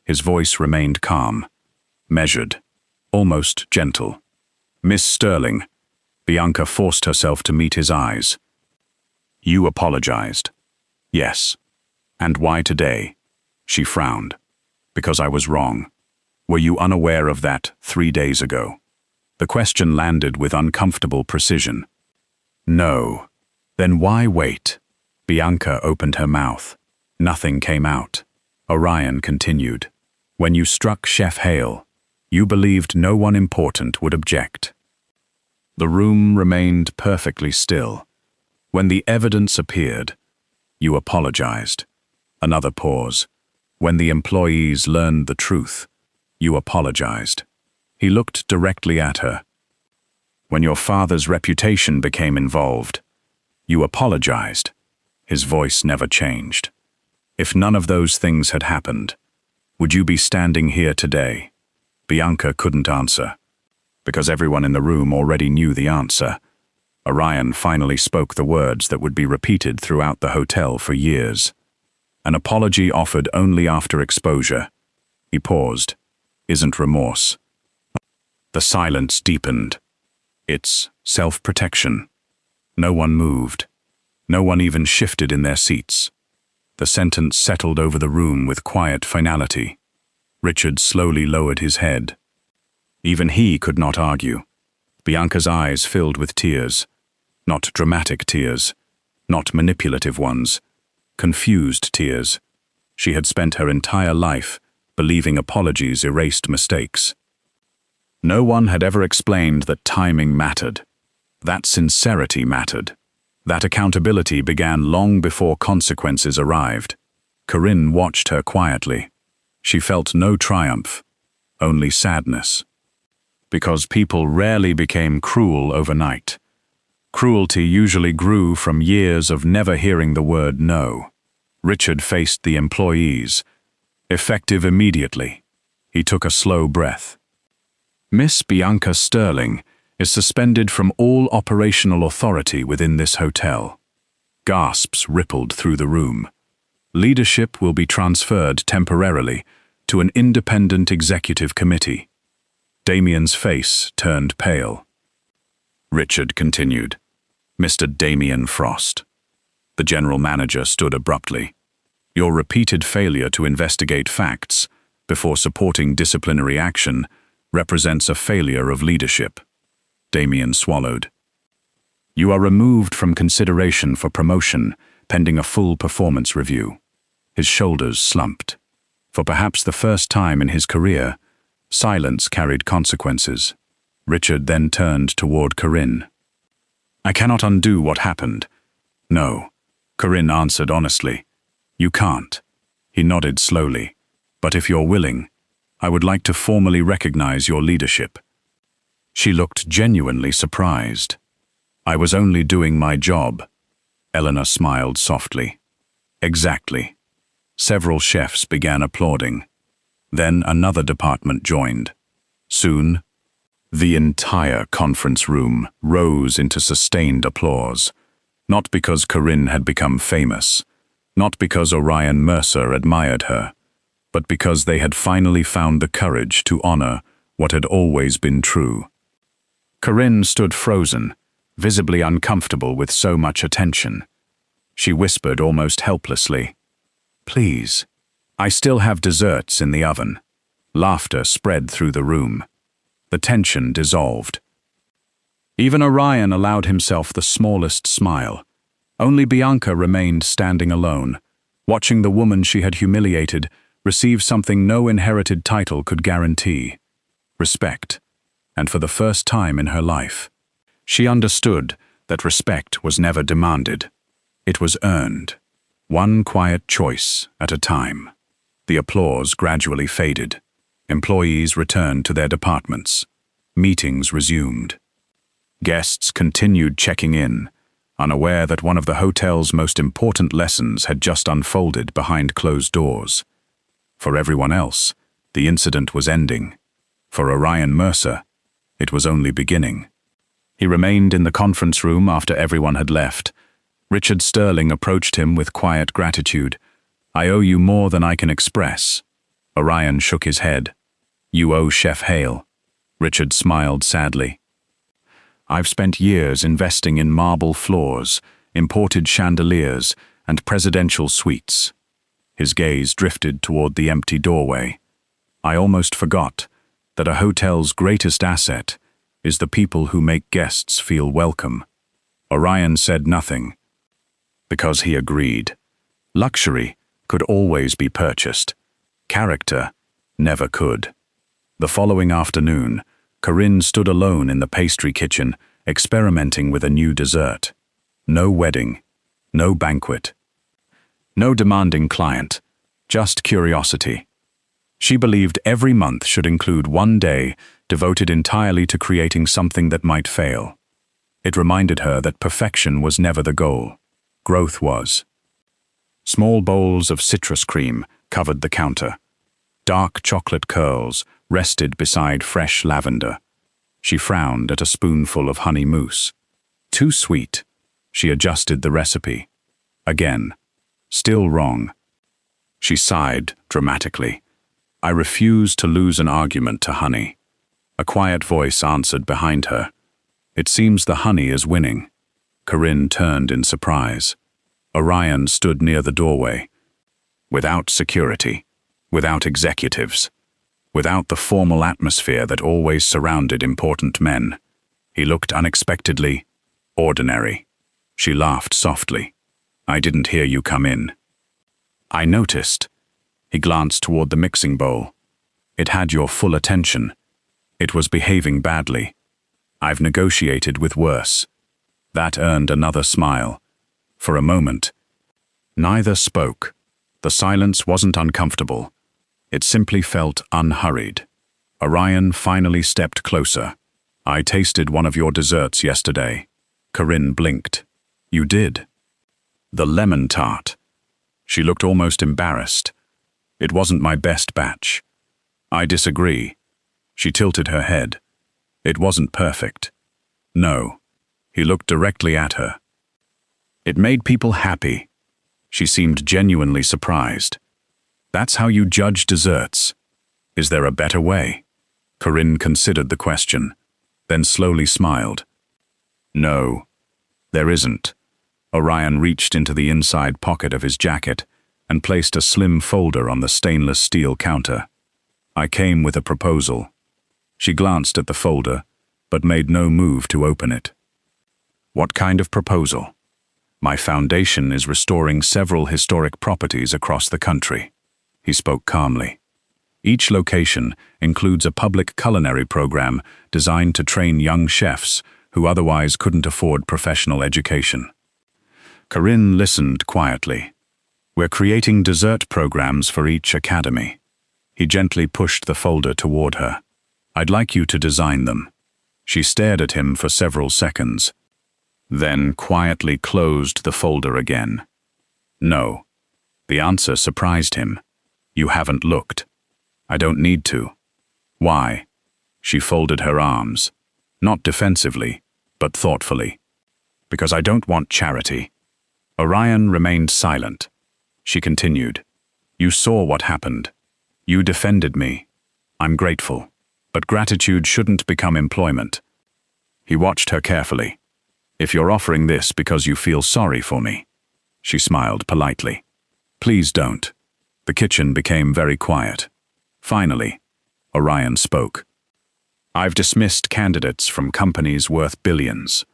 Speaker 1: His voice remained calm, measured, almost gentle. "Miss Sterling," Bianca forced herself to meet his eyes. "You apologized." "Yes." "And why today?" She frowned. "Because I was wrong." "Were you unaware of that 3 days ago?" The question landed with uncomfortable precision. "No." "Then why wait?" Bianca opened her mouth. Nothing came out. Orion continued. "When you struck Chef Hale, you believed no one important would object." The room remained perfectly still. "When the evidence appeared, you apologized." Another pause. "When the employees learned the truth, you apologized." He looked directly at her. "When your father's reputation became involved, you apologized." His voice never changed. "If none of those things had happened, would you be standing here today?" Bianca couldn't answer, because everyone in the room already knew the answer. Orion finally spoke the words that would be repeated throughout the hotel for years. An apology offered only after exposure. He paused. "Isn't remorse." The silence deepened. "It's self-protection." No one moved. No one even shifted in their seats. The sentence settled over the room with quiet finality. Richard slowly lowered his head. Even he could not argue. Bianca's eyes filled with tears. Not dramatic tears, not manipulative ones. Confused tears. She had spent her entire life believing apologies erased mistakes. No one had ever explained that timing mattered, that sincerity mattered, that accountability began long before consequences arrived. Corinne watched her quietly. She felt no triumph, only sadness. Because people rarely became cruel overnight. Cruelty usually grew from years of never hearing the word no. Richard faced the employees, effective immediately. He took a slow breath. Miss Bianca Sterling is suspended from all operational authority within this hotel. Gasps rippled through the room. Leadership will be transferred temporarily to an independent executive committee. Damien's face turned pale. Richard continued. Mr. Damien Frost. The general manager stood abruptly. Your repeated failure to investigate facts before supporting disciplinary action represents a failure of leadership. Damien swallowed. You are removed from consideration for promotion pending a full performance review. His shoulders slumped. For perhaps the first time in his career, silence carried consequences. Richard then turned toward Corinne. I cannot undo what happened. No, Corinne answered honestly. You can't. He nodded slowly. But if you're willing, I would like to formally recognize your leadership. She looked genuinely surprised. I was only doing my job. Eleanor smiled softly. Exactly. Several chefs began applauding. Then another department joined. Soon, the entire conference room rose into sustained applause. Not because Corinne had become famous, not because Orion Mercer admired her, but because they had finally found the courage to honor what had always been true. Corinne stood frozen, visibly uncomfortable with so much attention. She whispered almost helplessly, Please, I still have desserts in the oven. Laughter spread through the room. The tension dissolved. Even Orion allowed himself the smallest smile. Only Bianca remained standing alone, watching the woman she had humiliated receive something no inherited title could guarantee: respect. And for the first time in her life, she understood that respect was never demanded. It was earned, one quiet choice at a time. The applause gradually faded. Employees returned to their departments. Meetings resumed. Guests continued checking in, unaware that one of the hotel's most important lessons had just unfolded behind closed doors. For everyone else, the incident was ending. For Orion Mercer, it was only beginning. He remained in the conference room after everyone had left. Richard Sterling approached him with quiet gratitude. I owe you more than I can express. Orion shook his head. You owe Chef Hale. Richard smiled sadly. I've spent years investing in marble floors, imported chandeliers, and presidential suites. His gaze drifted toward the empty doorway. I almost forgot that a hotel's greatest asset is the people who make guests feel welcome. Orion said nothing, because he agreed. Luxury could always be purchased. Character never could. The following afternoon, Corinne stood alone in the pastry kitchen, experimenting with a new dessert. No wedding, no banquet, no demanding client, just curiosity. She believed every month should include one day devoted entirely to creating something that might fail. It reminded her that perfection was never the goal. Growth was. Small bowls of citrus cream covered the counter. Dark chocolate curls rested beside fresh lavender. She frowned at a spoonful of honey mousse. Too sweet. She adjusted the recipe. Again. Still wrong. She sighed dramatically. I refuse to lose an argument to honey. A quiet voice answered behind her. It seems the honey is winning. Corinne turned in surprise. Orion stood near the doorway. Without security, without executives, without the formal atmosphere that always surrounded important men, He looked unexpectedly ordinary. She laughed softly. I didn't hear you come in. I noticed. He glanced toward the mixing bowl. It had your full attention. It was behaving badly. I've negotiated with worse. That earned another smile. For a moment, neither spoke. The silence wasn't uncomfortable. It simply felt unhurried. Orion finally stepped closer. I tasted one of your desserts yesterday. Corinne blinked. You did? The lemon tart. She looked almost embarrassed. It wasn't my best batch. I disagree. She tilted her head. It wasn't perfect. No. He looked directly at her. It made people happy. She seemed genuinely surprised. That's how you judge desserts. Is there a better way? Corinne considered the question, then slowly smiled. No, there isn't. Orion reached into the inside pocket of his jacket and placed a slim folder on the stainless steel counter. I came with a proposal. She glanced at the folder, but made no move to open it. What kind of proposal? My foundation is restoring several historic properties across the country. He spoke calmly. Each location includes a public culinary program designed to train young chefs who otherwise couldn't afford professional education. Corinne listened quietly. We're creating dessert programs for each academy. He gently pushed the folder toward her. I'd like you to design them. She stared at him for several seconds, then quietly closed the folder again. No. The answer surprised him. You haven't looked. I don't need to. Why? She folded her arms, not defensively, but thoughtfully. Because I don't want charity. Orion remained silent. She continued. You saw what happened. You defended me. I'm grateful. But gratitude shouldn't become employment. He watched her carefully. If you're offering this because you feel sorry for me. She smiled politely. Please don't. The kitchen became very quiet. Finally, Orion spoke. I've dismissed candidates from companies worth billions.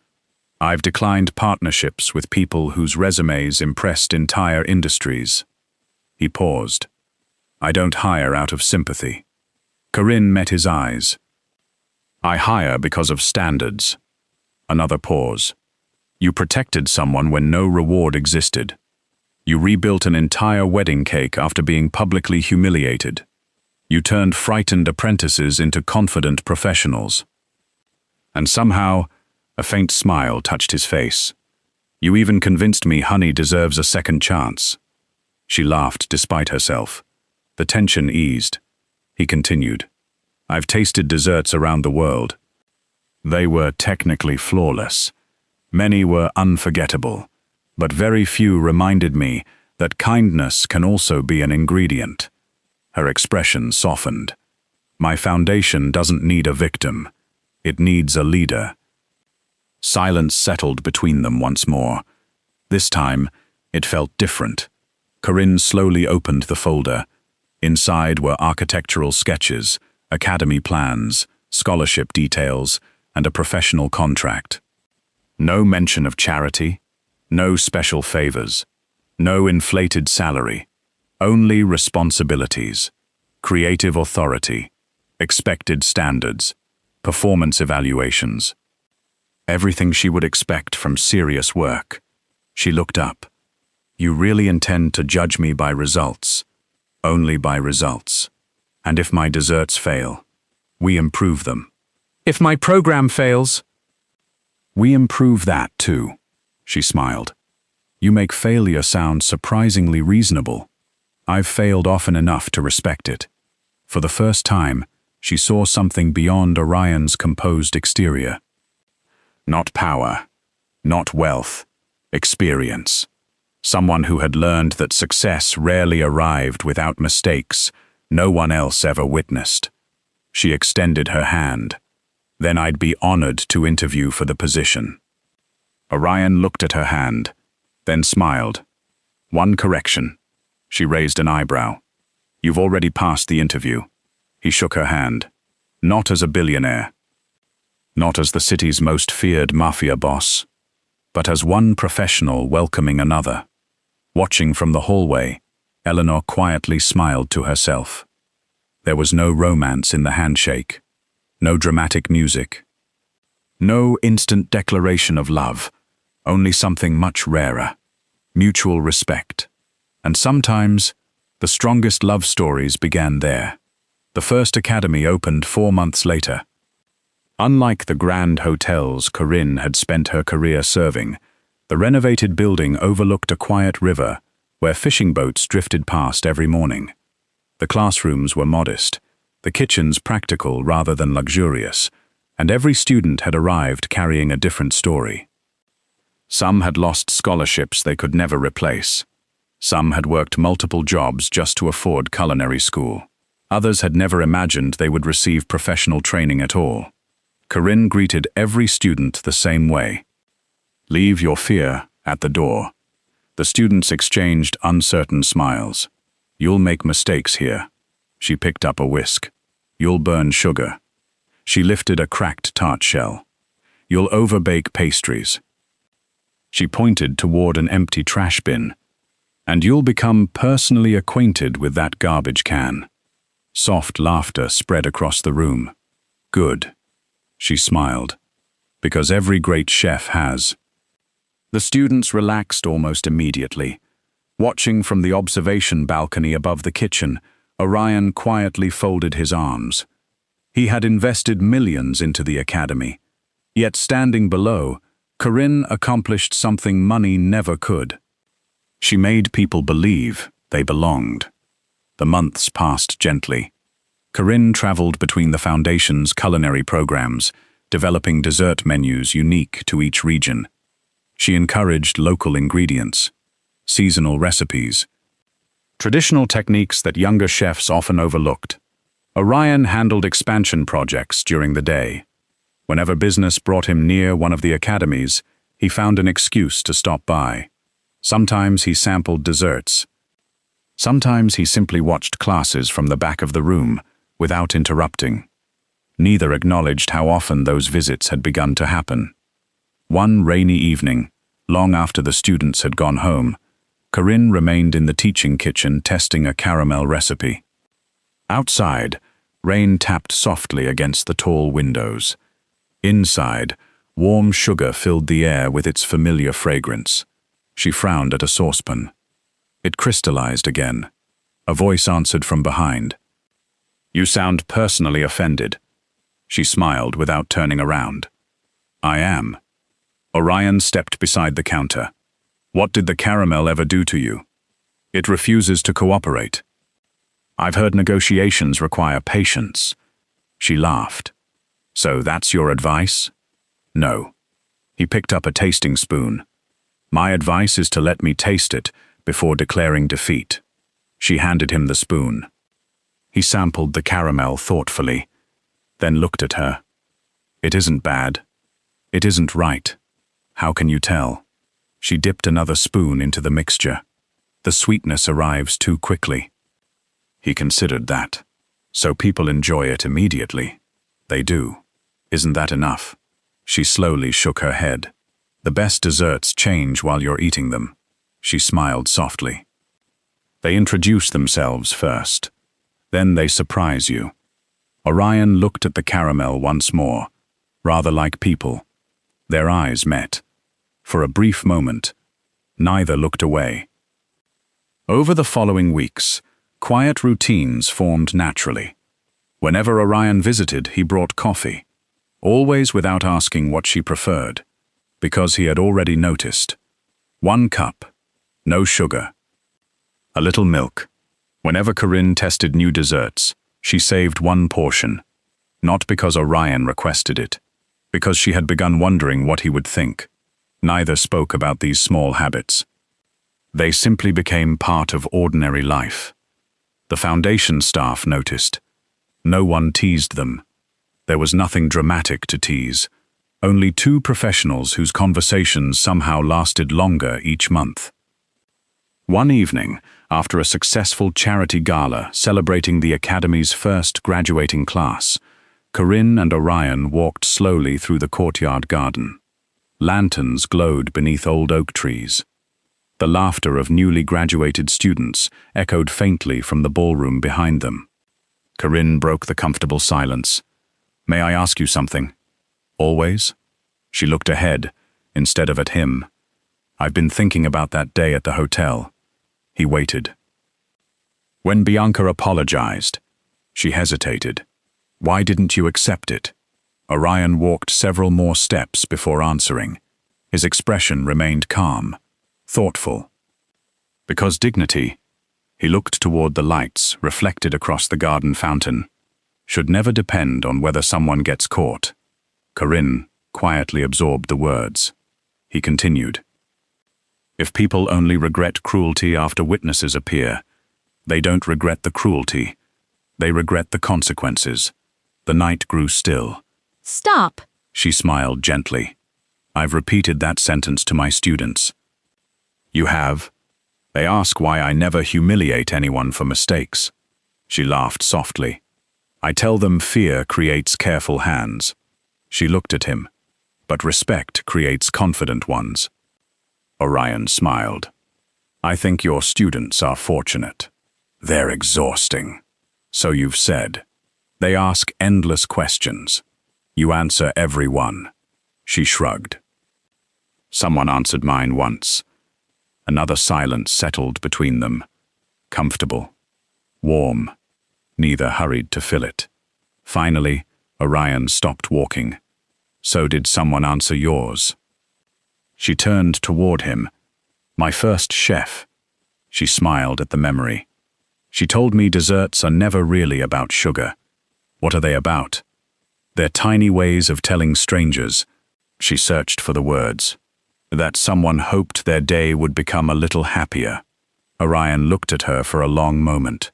Speaker 1: I've declined partnerships with people whose resumes impressed entire industries. He paused. I don't hire out of sympathy. Corinne met his eyes. I hire because of standards. Another pause. You protected someone when no reward existed. You rebuilt an entire wedding cake after being publicly humiliated. You turned frightened apprentices into confident professionals. And somehow, a faint smile touched his face. You even convinced me honey deserves a second chance. She laughed despite herself. The tension eased. He continued. I've tasted desserts around the world. They were technically flawless. Many were unforgettable, but very few reminded me that kindness can also be an ingredient. Her expression softened. My foundation doesn't need a victim. It needs a leader. Silence settled between them once more. This time, it felt different. Corinne slowly opened the folder. Inside were architectural sketches, academy plans, scholarship details, and a professional contract. No mention of charity, no special favors, no inflated salary, only responsibilities, creative authority, expected standards, performance evaluations. Everything she would expect from serious work. She looked up. You really intend to judge me by results? Only by results. And if my desserts fail, we improve them. If my program fails, we improve that too, she smiled. You make failure sound surprisingly reasonable. I've failed often enough to respect it. For the first time, she saw something beyond Orion's composed exterior. Not power, not wealth, experience. Someone who had learned that success rarely arrived without mistakes no one else ever witnessed. She extended her hand. Then I'd be honored to interview for the position. Orion looked at her hand, then smiled. One correction. She raised an eyebrow. You've already passed the interview. He shook her hand. Not as a billionaire. not as the city's most feared mafia boss, but as one professional welcoming another. Watching from the hallway, Eleanor quietly smiled to herself. There was no romance in the handshake, no dramatic music, no instant declaration of love, only something much rarer, mutual respect. And sometimes, the strongest love stories began there. The first academy opened 4 months later. Unlike the grand hotels Corinne had spent her career serving, the renovated building overlooked a quiet river where fishing boats drifted past every morning. The classrooms were modest, the kitchens practical rather than luxurious, and every student had arrived carrying a different story. Some had lost scholarships they could never replace. Some had worked multiple jobs just to afford culinary school. Others had never imagined they would receive professional training at all. Corinne greeted every student the same way. "Leave your fear at the door." The students exchanged uncertain smiles. "You'll make mistakes here." She picked up a whisk. "You'll burn sugar." She lifted a cracked tart shell. "You'll overbake pastries." She pointed toward an empty trash bin. "And you'll become personally acquainted with that garbage can." Soft laughter spread across the room. "Good," she smiled, "because every great chef has." The students relaxed almost immediately. Watching from the observation balcony above the kitchen, Orion quietly folded his arms. He had invested millions into the academy. Yet standing below, Corinne accomplished something money never could. She made people believe they belonged. The months passed gently. Corinne traveled between the foundation's culinary programs, developing dessert menus unique to each region. She encouraged local ingredients, seasonal recipes, traditional techniques that younger chefs often overlooked. Orion handled expansion projects during the day. Whenever business brought him near one of the academies, he found an excuse to stop by. Sometimes he sampled desserts. Sometimes he simply watched classes from the back of the room, without interrupting. Neither acknowledged how often those visits had begun to happen. One rainy evening, long after the students had gone home, Corinne remained in the teaching kitchen testing a caramel recipe. Outside, rain tapped softly against the tall windows. Inside, warm sugar filled the air with its familiar fragrance. She frowned at a saucepan. It crystallized again. A voice answered from behind. "You sound personally offended." She smiled without turning around. "I am." Orion stepped beside the counter. "What did the caramel ever do to you?" "It refuses to cooperate." "I've heard negotiations require patience." She laughed. "So that's your advice?" "No." He picked up a tasting spoon. "My advice is to let me taste it before declaring defeat." She handed him the spoon. He sampled the caramel thoughtfully, then looked at her. "It isn't bad. It isn't right. How can you tell?" She dipped another spoon into the mixture. "The sweetness arrives too quickly." He considered that. "So people enjoy it immediately." "They do. Isn't that enough?" She slowly shook her head. "The best desserts change while you're eating them." She smiled softly. "They introduce themselves first. Then they surprise you." Orion looked at the caramel once more, rather like people. Their eyes met. For a brief moment, neither looked away. Over the following weeks, quiet routines formed naturally. Whenever Orion visited, he brought coffee, always without asking what she preferred, because he had already noticed. 1 cup, no sugar. A little milk. Whenever Corinne tested new desserts, she saved 1 portion, not because Orion requested it, because she had begun wondering what he would think. Neither spoke about these small habits. They simply became part of ordinary life. The foundation staff noticed. No one teased them. There was nothing dramatic to tease, only 2 professionals whose conversations somehow lasted longer each month. One evening, after a successful charity gala celebrating the Academy's first graduating class, Corinne and Orion walked slowly through the courtyard garden. Lanterns glowed beneath old oak trees. The laughter of newly graduated students echoed faintly from the ballroom behind them. Corinne broke the comfortable silence. "May I ask you something?" "Always?" She looked ahead, instead of at him. "I've been thinking about that day at the hotel." He waited. "When Bianca apologized," she hesitated. "Why didn't you accept it?" Orion walked several more steps before answering. His expression remained calm, thoughtful. "Because dignity," he looked toward the lights reflected across the garden fountain, "should never depend on whether someone gets caught." Corinne quietly absorbed the words. He continued. "If people only regret cruelty after witnesses appear, they don't regret the cruelty. They regret the consequences." The night grew still.
Speaker 2: "Stop,"
Speaker 1: she smiled gently. "I've repeated that sentence to my students." "You have? They ask why I never humiliate anyone for mistakes." She laughed softly. "I tell them fear creates careful hands." She looked at him. "But respect creates confident ones." Orion smiled. "I think your students are fortunate. They're exhausting." "So you've said. They ask endless questions. You answer every one." She shrugged. "Someone answered mine once." Another silence settled between them. Comfortable. Warm. Neither hurried to fill it. Finally, Orion stopped walking. "So did someone answer yours?" She turned toward him. "My first chef." She smiled at the memory. "She told me desserts are never really about sugar. What are they about? They're tiny ways of telling strangers." She searched for the words. "That someone hoped their day would become a little happier." Orion looked at her for a long moment.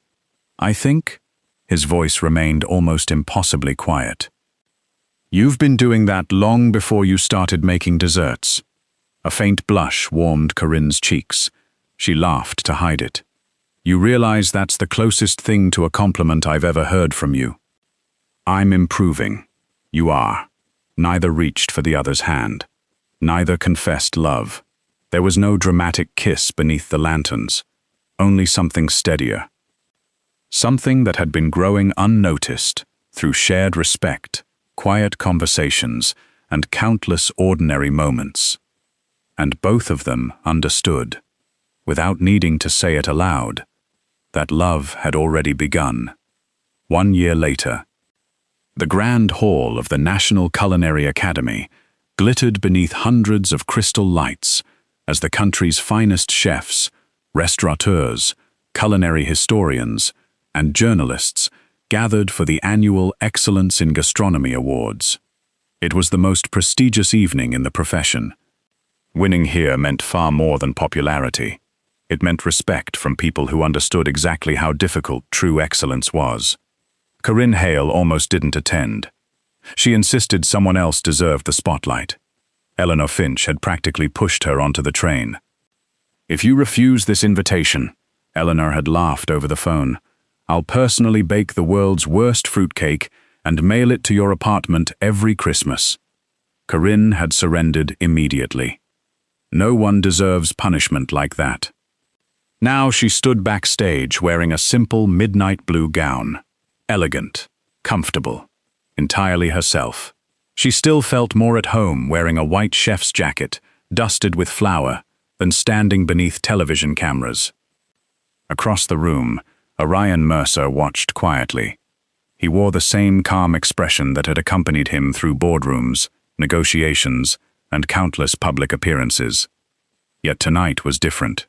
Speaker 1: "I think," his voice remained almost impossibly quiet, "you've been doing that long before you started making desserts." A faint blush warmed Corinne's cheeks. She laughed to hide it. "You realize that's the closest thing to a compliment I've ever heard from you." "I'm improving." "You are." Neither reached for the other's hand. Neither confessed love. There was no dramatic kiss beneath the lanterns, only something steadier. Something that had been growing unnoticed through shared respect, quiet conversations, and countless ordinary moments. And both of them understood, without needing to say it aloud, that love had already begun. 1 year later, the grand hall of the National Culinary Academy glittered beneath hundreds of crystal lights as the country's finest chefs, restaurateurs, culinary historians, and journalists gathered for the annual Excellence in Gastronomy Awards. It was the most prestigious evening in the profession. Winning here meant far more than popularity. It meant respect from people who understood exactly how difficult true excellence was. Corinne Hale almost didn't attend. She insisted someone else deserved the spotlight. Eleanor Finch had practically pushed her onto the train. "If you refuse this invitation," Eleanor had laughed over the phone, "I'll personally bake the world's worst fruitcake and mail it to your apartment every Christmas." Corinne had surrendered immediately. No one deserves punishment like that. Now she stood backstage wearing a simple midnight blue gown. Elegant, comfortable, entirely herself. She still felt more at home wearing a white chef's jacket, dusted with flour, than standing beneath television cameras. Across the room, Orion Mercer watched quietly. He wore the same calm expression that had accompanied him through boardrooms, negotiations, and countless public appearances. Yet tonight was different.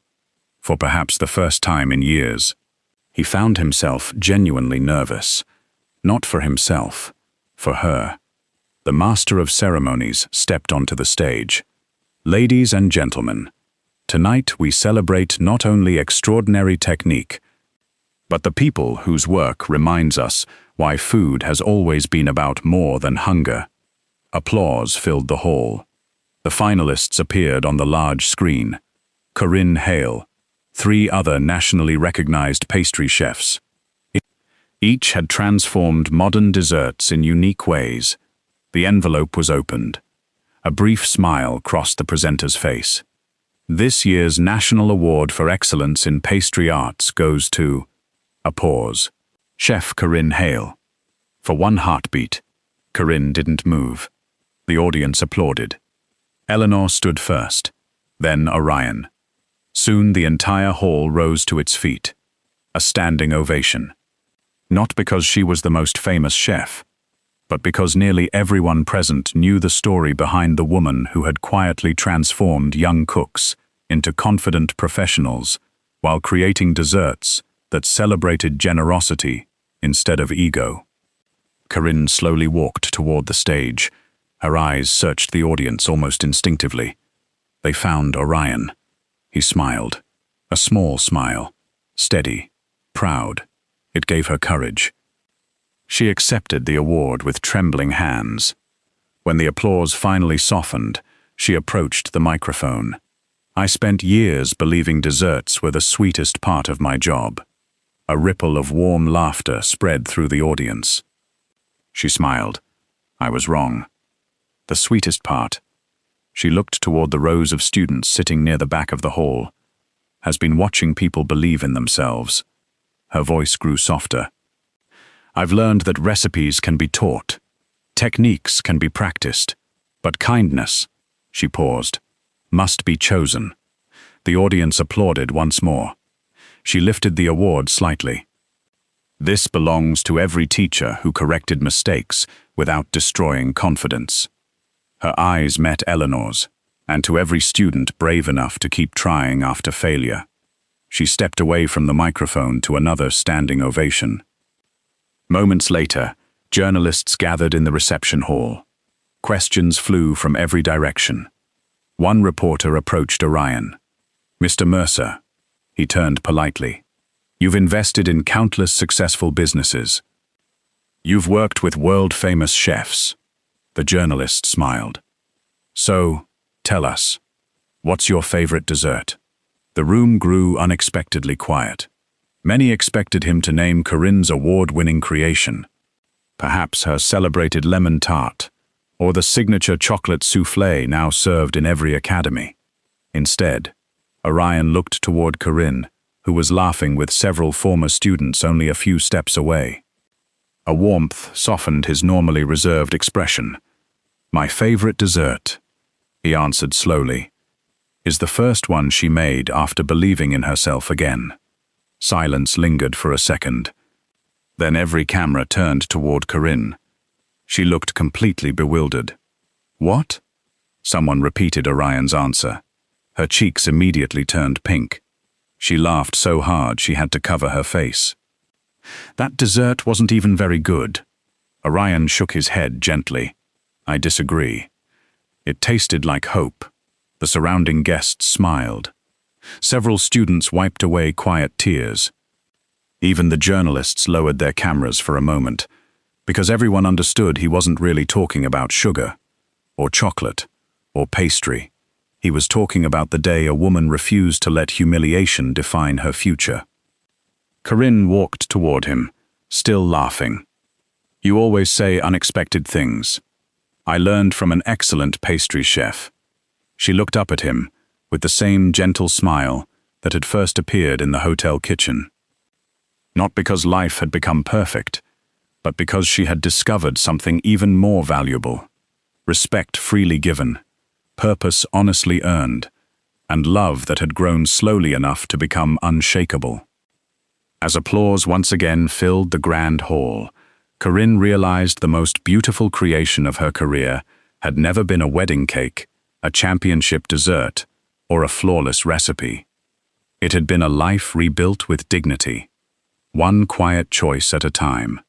Speaker 1: For perhaps the first time in years, he found himself genuinely nervous. Not for himself, for her. The master of ceremonies stepped onto the stage. "Ladies and gentlemen, tonight we celebrate not only extraordinary technique, but the people whose work reminds us why food has always been about more than hunger." Applause filled the hall. The finalists appeared on the large screen. Corinne Hale, 3 other nationally recognized pastry chefs. Each had transformed modern desserts in unique ways. The envelope was opened. A brief smile crossed the presenter's face. This year's National Award for Excellence in Pastry Arts goes to... A pause. Chef Corinne Hale. For one heartbeat, Corinne didn't move. The audience applauded. Eleanor stood first, then Orion. Soon the entire hall rose to its feet. A standing ovation. Not because she was the most famous chef, but because nearly everyone present knew the story behind the woman who had quietly transformed young cooks into confident professionals while creating desserts that celebrated generosity instead of ego. Corinne slowly walked toward the stage. Her eyes searched the audience almost instinctively. They found Orion. He smiled. A small smile. Steady. Proud. It gave her courage. She accepted the award with trembling hands. When the applause finally softened, she approached the microphone. I spent years believing desserts were the sweetest part of my job. A ripple of warm laughter spread through the audience. She smiled. I was wrong. The sweetest part. She looked toward the rows of students sitting near the back of the hall. Has been watching people believe in themselves. Her voice grew softer. I've learned that recipes can be taught. Techniques can be practiced. But kindness, she paused, must be chosen. The audience applauded once more. She lifted the award slightly. This belongs to every teacher who corrected mistakes without destroying confidence. Her eyes met Eleanor's, and to every student brave enough to keep trying after failure. She stepped away from the microphone to another standing ovation. Moments later, journalists gathered in the reception hall. Questions flew from every direction. One reporter approached Orion. Mr. Mercer. He turned politely. You've invested in countless successful businesses. You've worked with world-famous chefs. The journalist smiled. So, tell us, what's your favorite dessert? The room grew unexpectedly quiet. Many expected him to name Corinne's award-winning creation. Perhaps her celebrated lemon tart, or the signature chocolate soufflé now served in every academy. Instead, Orion looked toward Corinne, who was laughing with several former students only a few steps away. A warmth softened his normally reserved expression. My favorite dessert, he answered slowly, is the first one she made after believing in herself again. Silence lingered for a second. Then every camera turned toward Corinne. She looked completely bewildered. What? Someone repeated Orion's answer. Her cheeks immediately turned pink. She laughed so hard she had to cover her face. That dessert wasn't even very good. Orion shook his head gently. I disagree. It tasted like hope. The surrounding guests smiled. Several students wiped away quiet tears. Even the journalists lowered their cameras for a moment, because everyone understood he wasn't really talking about sugar, or chocolate, or pastry. He was talking about the day a woman refused to let humiliation define her future. Corinne walked toward him, still laughing. You always say unexpected things. I learned from an excellent pastry chef. She looked up at him, with the same gentle smile that had first appeared in the hotel kitchen. Not because life had become perfect, but because she had discovered something even more valuable. Respect freely given, purpose honestly earned, and love that had grown slowly enough to become unshakable. As applause once again filled the grand hall, Corinne realized the most beautiful creation of her career had never been a wedding cake, a championship dessert, or a flawless recipe. It had been a life rebuilt with dignity, one quiet choice at a time.